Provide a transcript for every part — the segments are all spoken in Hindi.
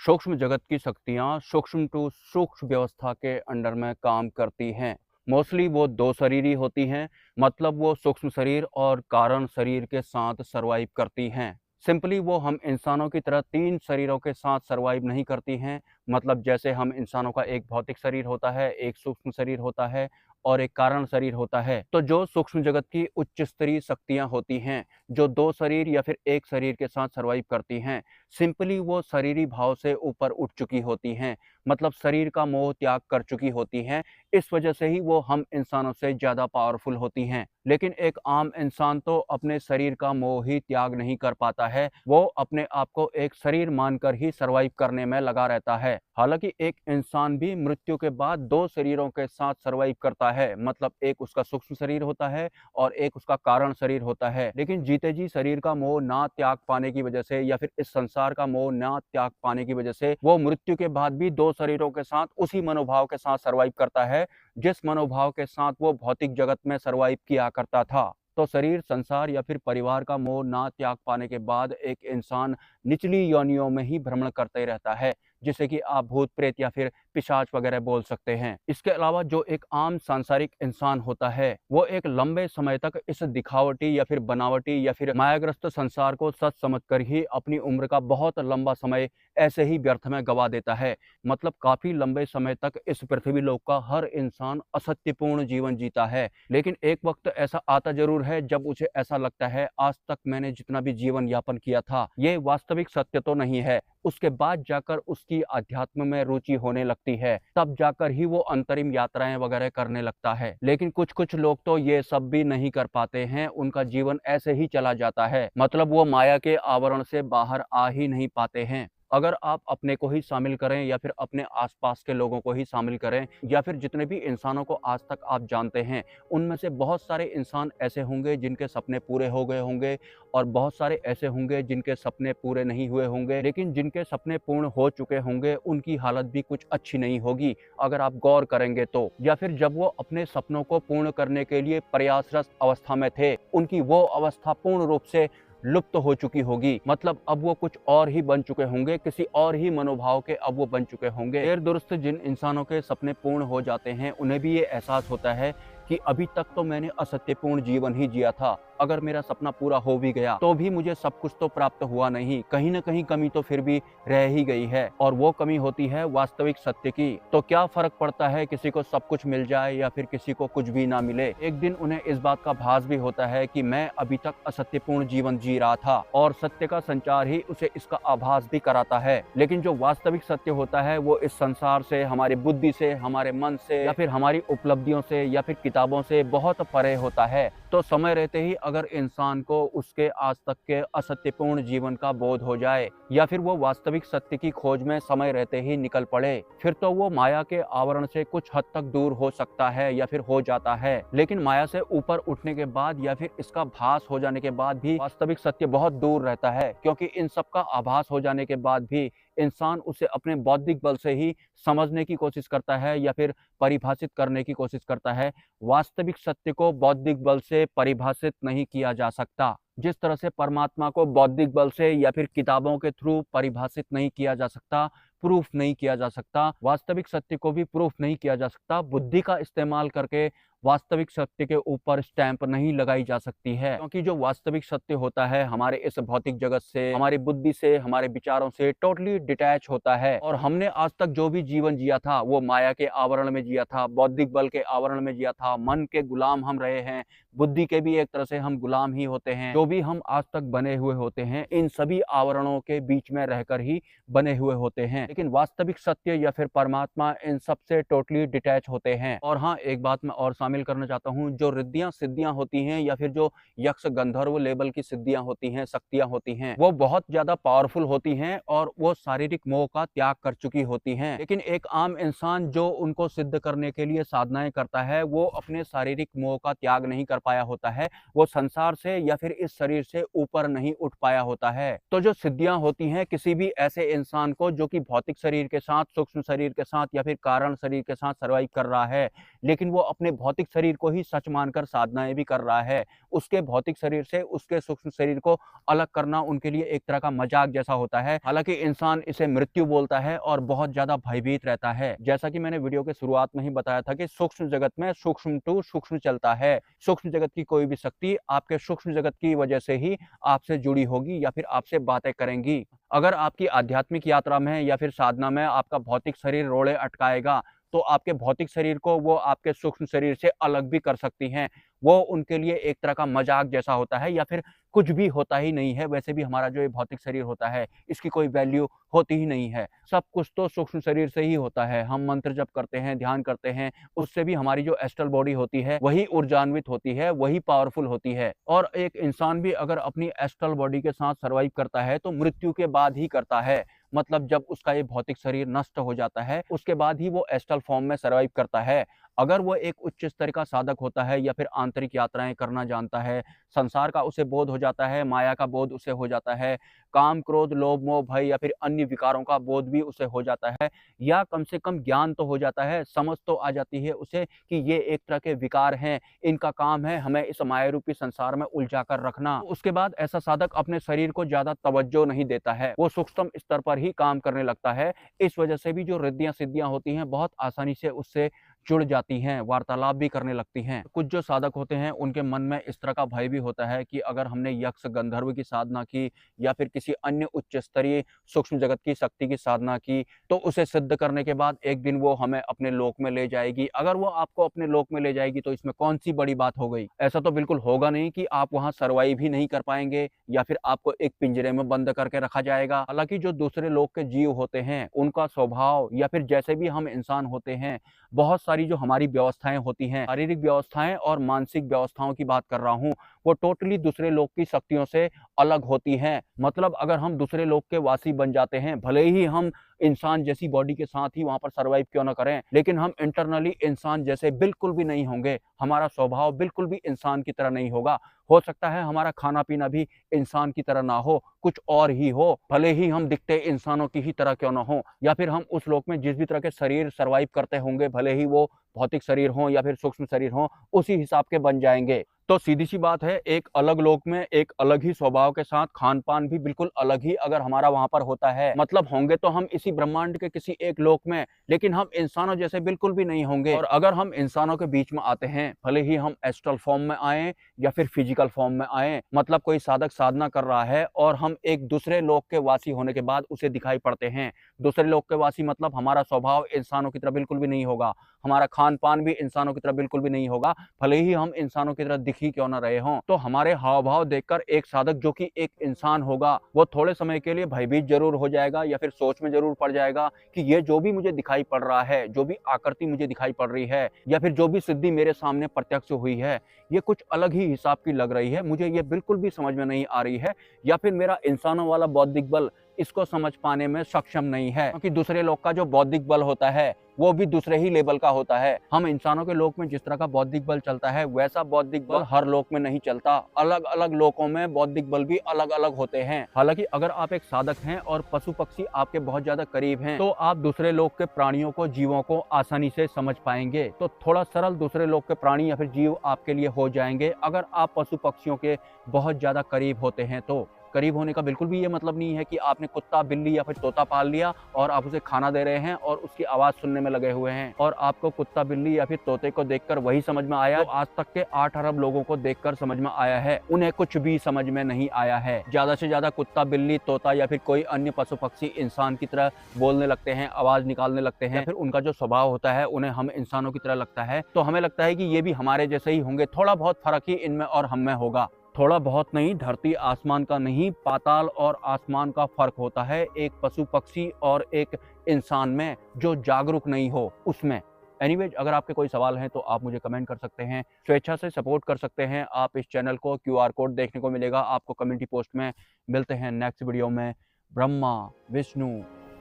सूक्ष्म जगत की शक्तियाँ सूक्ष्म टू सूक्ष्म व्यवस्था के अंडर में काम करती हैं। मोस्टली वो दो शरीरी होती हैं, मतलब वो सूक्ष्म शरीर और कारण शरीर के साथ सर्वाइव करती हैं। सिंपली वो हम इंसानों की तरह तीन शरीरों के साथ सर्वाइव नहीं करती हैं। मतलब जैसे हम इंसानों का एक भौतिक शरीर होता है, एक सूक्ष्म शरीर होता है और एक कारण शरीर होता है। तो जो सूक्ष्म जगत की उच्च स्तरीय शक्तियाँ होती हैं, जो दो शरीर या फिर एक शरीर के साथ सर्वाइव करती हैं, सिंपली वो शरीरी भाव से ऊपर उठ चुकी होती हैं। मतलब शरीर का मोह त्याग कर चुकी होती हैं। इस वजह से ही वो हम इंसानों से ज़्यादा पावरफुल होती हैं। लेकिन एक आम इंसान तो अपने शरीर का मोह ही त्याग नहीं कर पाता है। वो अपने आप को एक शरीर मानकर ही सर्वाइव करने में लगा रहता है। हालांकि एक इंसान भी मृत्यु के बाद दो शरीरों के साथ सर्वाइव करता है। मतलब एक उसका सूक्ष्म शरीर होता है और एक उसका कारण शरीर होता है। लेकिन जीते जी शरीर का मोह ना त्याग पाने की वजह से या फिर इस संसार का मोह ना त्याग पाने की वजह से वो मृत्यु के बाद भी दो शरीरों के साथ उसी मनोभाव के साथ सर्वाइव करता है, जिस मनोभाव के साथ वो भौतिक जगत में सर्वाइव किया करता था। तो शरीर, संसार या फिर परिवार का मोह ना त्याग पाने के बाद एक इंसान निचली योनियों में ही भ्रमण करते रहता है, जिसे कि आप भूत प्रेत या फिर पिशाच वगैरह बोल सकते हैं। इसके अलावा जो एक आम सांसारिक इंसान होता है, वो एक लंबे समय तक इस दिखावटी या फिर बनावटी या फिर मायाग्रस्त संसार को सच समझकर ही अपनी उम्र का बहुत लंबा समय ऐसे ही व्यर्थ में गवा देता है। मतलब काफी लंबे समय तक इस पृथ्वी लोक का हर इंसान असत्यपूर्ण जीवन जीता है। लेकिन एक वक्त ऐसा आता जरूर है जब उसे ऐसा लगता है, आज तक मैंने जितना भी जीवन यापन किया था, ये वास्तविक सत्य तो नहीं है। उसके बाद जाकर उसकी अध्यात्म में रुचि होने लगती है, तब जाकर ही वो अंतरिम यात्राएं वगैरह करने लगता है। लेकिन कुछ कुछ लोग तो ये सब भी नहीं कर पाते हैं, उनका जीवन ऐसे ही चला जाता है। मतलब वो माया के आवरण से बाहर आ ही नहीं पाते हैं। अगर आप अपने को ही शामिल करें या फिर अपने आसपास के लोगों को ही शामिल करें या फिर जितने भी इंसानों को आज तक आप जानते हैं, उनमें से बहुत सारे इंसान ऐसे होंगे जिनके सपने पूरे हो गए होंगे और बहुत सारे ऐसे होंगे जिनके सपने पूरे नहीं हुए होंगे। लेकिन जिनके सपने पूर्ण हो चुके होंगे उनकी हालत भी कुछ अच्छी नहीं होगी अगर आप गौर करेंगे तो। या फिर जब वो अपने सपनों को पूर्ण करने के लिए प्रयासरत अवस्था में थे, उनकी वो अवस्था पूर्ण रूप से लुप्त हो चुकी होगी। मतलब अब वो कुछ और ही बन चुके होंगे, किसी और ही मनोभाव के अब वो बन चुके होंगे। देर दुरुस्त जिन इंसानों के सपने पूर्ण हो जाते हैं, उन्हें भी ये एहसास होता है कि अभी तक तो मैंने असत्यपूर्ण जीवन ही जिया था। अगर मेरा सपना पूरा हो भी गया तो भी मुझे सब कुछ तो प्राप्त हुआ नहीं, कहीं ना कहीं कमी तो फिर भी रह ही गई है, और वो कमी होती है वास्तविक सत्य की। तो क्या फर्क पड़ता है किसी को सब कुछ मिल जाए या फिर किसी को कुछ भी ना मिले। एक दिन उन्हें इस बात का भास भी होता है कि मैं अभी तक असत्यपूर्ण जीवन जी रहा था, और सत्य का संचार ही उसे इसका आभास भी कराता है। लेकिन जो वास्तविक सत्य होता है वो इस संसार से, हमारी बुद्धि से, हमारे मन से या फिर हमारी उपलब्धियों से या फिर किताबों से बहुत परे होता है। तो समय रहते ही अगर इंसान को उसके आज तक के असत्यपूर्ण जीवन का बोध हो जाए या फिर वो वास्तविक सत्य की खोज में समय रहते ही निकल पड़े, फिर तो वो माया के आवरण से कुछ हद तक दूर हो सकता है या फिर हो जाता है। लेकिन माया से ऊपर उठने के बाद या फिर इसका भास हो जाने के बाद भी वास्तविक सत्य बहुत दूर रहता है, क्योंकि इन सब का आभास हो जाने के बाद भी इंसान उसे अपने बौद्धिक बल से ही समझने की कोशिश करता है या फिर परिभाषित करने की कोशिश करता है। वास्तविक सत्य को बौद्धिक बल से परिभाषित नहीं किया जा सकता। जिस तरह से परमात्मा को बौद्धिक बल से या फिर किताबों के थ्रू परिभाषित नहीं किया जा सकता, प्रूफ नहीं किया जा सकता, वास्तविक सत्य को भी प्रूफ नहीं किया जा सकता। बुद्धि का इस्तेमाल करके वास्तविक सत्य के ऊपर स्टैंप नहीं लगाई जा सकती है, क्योंकि जो वास्तविक सत्य होता है हमारे इस भौतिक जगत से, हमारी बुद्धि से, हमारे विचारों से टोटली डिटैच होता है। और हमने आज तक जो भी जीवन जिया था वो माया के आवरण में जिया था, बौद्धिक बल के आवरण में जिया था, मन के गुलाम हम रहे हैं, बुद्धि के भी एक तरह से हम गुलाम ही होते हैं। जो भी हम आज तक बने हुए होते हैं इन सभी आवरणों के बीच में रहकर ही बने हुए होते हैं। लेकिन वास्तविक सत्य या फिर परमात्मा इन सब से टोटली डिटैच होते हैं। और हाँ, एक बात मैं और शामिल करना चाहता हूँ, जो रिद्धियां सिद्धियां होती हैं या फिर जो यक्ष गंधर्व लेवल की सिद्धियां होती हैं, शक्तियां होती हैं, वो बहुत ज्यादा पावरफुल होती हैं और वो शारीरिक मोह का त्याग कर चुकी होती हैं। लेकिन एक आम इंसान जो उनको सिद्ध करने के लिए साधनाएं करता है, वो अपने शारीरिक मोह का त्याग नहीं कर पाया होता है, वो संसार से या फिर इस शरीर से ऊपर नहीं उठ पाया होता है। तो जो सिद्धियां होती हैं किसी भी ऐसे इंसान को जो कि भौतिक शरीर के साथ, सूक्ष्म शरीर के साथ या फिर कारण शरीर के साथ सर्वाइव कर रहा है, लेकिन वो अपने भौतिक भौतिक शरीर को ही सच मानकर साधनाएं भी कर रहा है। उसके भौतिक शरीर से उसके सूक्ष्म शरीर को अलग करना उनके लिए एक तरह का मजाक जैसा होता है। हालांकि इंसान इसे मृत्यु बोलता है और बहुत ज्यादा भयभीत रहता है। जैसा कि मैंने वीडियो के शुरुआत में ही बताया था कि सूक्ष्म जगत में सूक्ष्म टू सूक्ष्म चलता है। सूक्ष्म जगत की कोई भी शक्ति आपके सूक्ष्म जगत की वजह से ही आपसे जुड़ी होगी या फिर आपसे बातें करेंगी। अगर आपकी आध्यात्मिक यात्रा में या फिर साधना में आपका भौतिक शरीर रोड़े अटकाएगा तो आपके भौतिक शरीर को वो आपके सूक्ष्म शरीर से अलग भी कर सकती हैं। वो उनके लिए एक तरह का मजाक जैसा होता है या फिर कुछ भी होता ही नहीं है। वैसे भी हमारा जो ये भौतिक शरीर होता है इसकी कोई वैल्यू होती ही नहीं है। सब कुछ तो सूक्ष्म शरीर से ही होता है। हम मंत्र जप करते हैं, ध्यान करते हैं, उससे भी हमारी जो एस्ट्रल बॉडी होती है वही ऊर्जान्वित होती है, वही पावरफुल होती है। और एक इंसान भी अगर अपनी एस्ट्रल बॉडी के साथ सर्वाइव करता है तो मृत्यु के बाद ही करता है। मतलब जब उसका ये भौतिक शरीर नष्ट हो जाता है उसके बाद ही वो एस्ट्रल फॉर्म में सर्वाइव करता है। अगर वो एक उच्च स्तर का साधक होता है या फिर आंतरिक यात्राएं करना जानता है, संसार का उसे बोध हो जाता है, माया का बोध उसे हो जाता है, काम क्रोध लोभ मोह भय या फिर अन्य विकारों का बोध भी उसे हो जाता है, या कम से कम ज्ञान तो हो जाता है, समझ तो आ जाती है उसे कि ये एक तरह के विकार हैं, इनका काम है हमें इस माया रूपी संसार में उलझा कर रखना। उसके बाद ऐसा साधक अपने शरीर को ज्यादा तवज्जो नहीं देता है, वो सूक्ष्म स्तर पर ही काम करने लगता है। इस वजह से भी जो रिद्धियां सिद्धियां होती हैं बहुत आसानी से उससे जुड़ जाती हैं, वार्तालाप भी करने लगती हैं। कुछ जो साधक होते हैं उनके मन में इस तरह का भय भी होता है कि अगर हमने यक्ष गंधर्व की साधना की या फिर किसी अन्य उच्च स्तरीय सूक्ष्म जगत की शक्ति की साधना की तो उसे सिद्ध करने के बाद एक दिन वो हमें अपने लोक में ले जाएगी। अगर वो आपको अपने लोक में ले जाएगी तो इसमें कौन सी बड़ी बात हो गई। ऐसा तो बिल्कुल होगा नहीं कि आप वहां सर्वाइव ही नहीं कर पाएंगे या फिर आपको एक पिंजरे में बंद करके रखा जाएगा। हालांकि जो दूसरे लोक के जीव होते हैं उनका स्वभाव या फिर जैसे भी हम इंसान होते हैं, बहुत सारी जो हमारी व्यवस्थाएं होती हैं, शारीरिक व्यवस्थाएं और मानसिक व्यवस्थाओं की बात कर रहा हूं, वो टोटली दूसरे लोक की शक्तियों से अलग होती हैं। मतलब अगर हम दूसरे लोक के वासी बन जाते हैं, भले ही हम इंसान जैसी बॉडी के साथ ही वहां पर सर्वाइव क्यों ना करें, लेकिन हम इंटरनली इंसान जैसे बिल्कुल भी नहीं होंगे। हमारा स्वभाव बिल्कुल भी इंसान की तरह नहीं होगा। हो सकता है हमारा खाना पीना भी इंसान की तरह ना हो, कुछ और ही हो। भले ही हम दिखते इंसानों की ही तरह क्यों ना हो, या फिर हम उस लोक में जिस भी तरह के शरीर सर्वाइव करते होंगे, भले ही वो भौतिक शरीर हो या फिर सूक्ष्म शरीर हो, उसी हिसाब के बन जाएंगे। तो सीधी सी बात है, एक अलग लोक में एक अलग ही स्वभाव के साथ खान पान भी बिल्कुल अलग ही अगर हमारा वहां पर होता है, मतलब होंगे तो हम इसी ब्रह्मांड के किसी एक लोक में, लेकिन हम इंसानों जैसे बिल्कुल भी नहीं होंगे। और अगर हम इंसानों के बीच में आते हैं, भले ही हम एस्ट्रल फॉर्म में आए या फिर फिजिकल फॉर्म में आए, मतलब कोई साधक साधना कर रहा है और हम एक दूसरे लोक के वासी होने के बाद उसे दिखाई पड़ते हैं। दूसरे लोक के वासी मतलब हमारा स्वभाव इंसानों की तरह बिल्कुल भी नहीं होगा, हमारा खान पान भी इंसानों की तरह बिल्कुल भी नहीं होगा, भले ही हम इंसानों की तरह दिख ही क्यों ना रहे हों। तो हमारे हाव भाव देखकर एक साधक जो कि एक इंसान होगा वो थोड़े समय के लिए भयभीत जरूर हो जाएगा या फिर सोच में जरूर पड़ जाएगा कि ये जो भी मुझे दिखाई पड़ रहा है, जो भी आकृति मुझे दिखाई पड़ रही है या फिर जो भी सिद्धि मेरे सामने प्रत्यक्ष हुई है, ये कुछ अलग ही हिसाब की लग रही है, मुझे ये बिल्कुल भी समझ में नहीं आ रही है, या फिर मेरा इंसानों वाला बौद्धिक बल इसको समझ पाने में सक्षम नहीं है। क्योंकि दूसरे लोग का जो बौद्धिक बल होता है वो भी दूसरे ही लेवल का होता है। हम इंसानों के लोक में जिस तरह का बौद्धिक बल चलता है वैसा बौद्धिक बल हर लोक में नहीं चलता। अलग अलग लोकों में बौद्धिक बल भी अलग अलग होते हैं। हालांकि अगर आप एक साधक हैं और पशु पक्षी आपके बहुत ज्यादा करीब हैं तो आप दूसरे लोक के प्राणियों को, जीवों को आसानी से समझ पाएंगे। तो थोड़ा सरल दूसरे लोक के प्राणी या फिर जीव आपके लिए हो जाएंगे अगर आप पशु पक्षियों के बहुत ज्यादा करीब होते हैं। तो करीब होने का बिल्कुल भी ये मतलब नहीं है कि आपने कुत्ता, बिल्ली या फिर तोता पाल लिया और आप उसे खाना दे रहे हैं और उसकी आवाज सुनने में लगे हुए हैं और आपको कुत्ता, बिल्ली या फिर तोते को देखकर वही समझ में आया तो आज तक के 8 अरब लोगों को देखकर समझ में आया है। उन्हें कुछ भी समझ में नहीं आया है। ज्यादा से ज्यादा कुत्ता, बिल्ली, तोता या फिर कोई अन्य पशु पक्षी इंसान की तरह बोलने लगते हैं, आवाज निकालने लगते हैं, फिर उनका जो स्वभाव होता है उन्हें हम इंसानों की तरह लगता है। तो हमें लगता है कि ये भी हमारे जैसे ही होंगे। थोड़ा बहुत फर्क ही इनमें और हम में होगा। थोड़ा बहुत नहीं, धरती आसमान का नहीं, पाताल और आसमान का फर्क होता है एक पशु पक्षी और एक इंसान में जो जागरूक नहीं हो उसमें। एनीवेज, अगर आपके कोई सवाल हैं तो आप मुझे कमेंट कर सकते हैं, स्वेच्छा से सपोर्ट कर सकते हैं आप इस चैनल को। QR कोड देखने को मिलेगा आपको कम्युनिटी पोस्ट में। मिलते हैं नेक्स्ट वीडियो में। ब्रह्मा, विष्णु,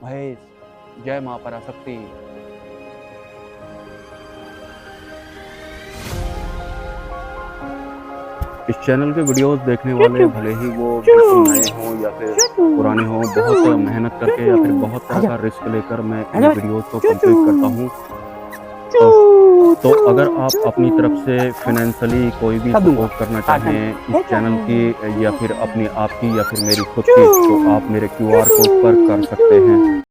महेश, जय मां पराशक्ति। इस चैनल के वीडियोस देखने वाले भले ही वो बिल्कुल नए हों या फिर पुराने हों, बहुत मेहनत करके या फिर बहुत तरह का रिस्क लेकर मैं इन वीडियोस को कंप्लीट करता हूँ। तो अगर आप अपनी तरफ से फाइनेंशियली कोई भी सपोर्ट करना चाहें इस चैनल की या फिर अपनी आपकी या फिर मेरी खुद की, तो आप मेरे क्यूआर कोड पर कर सकते हैं।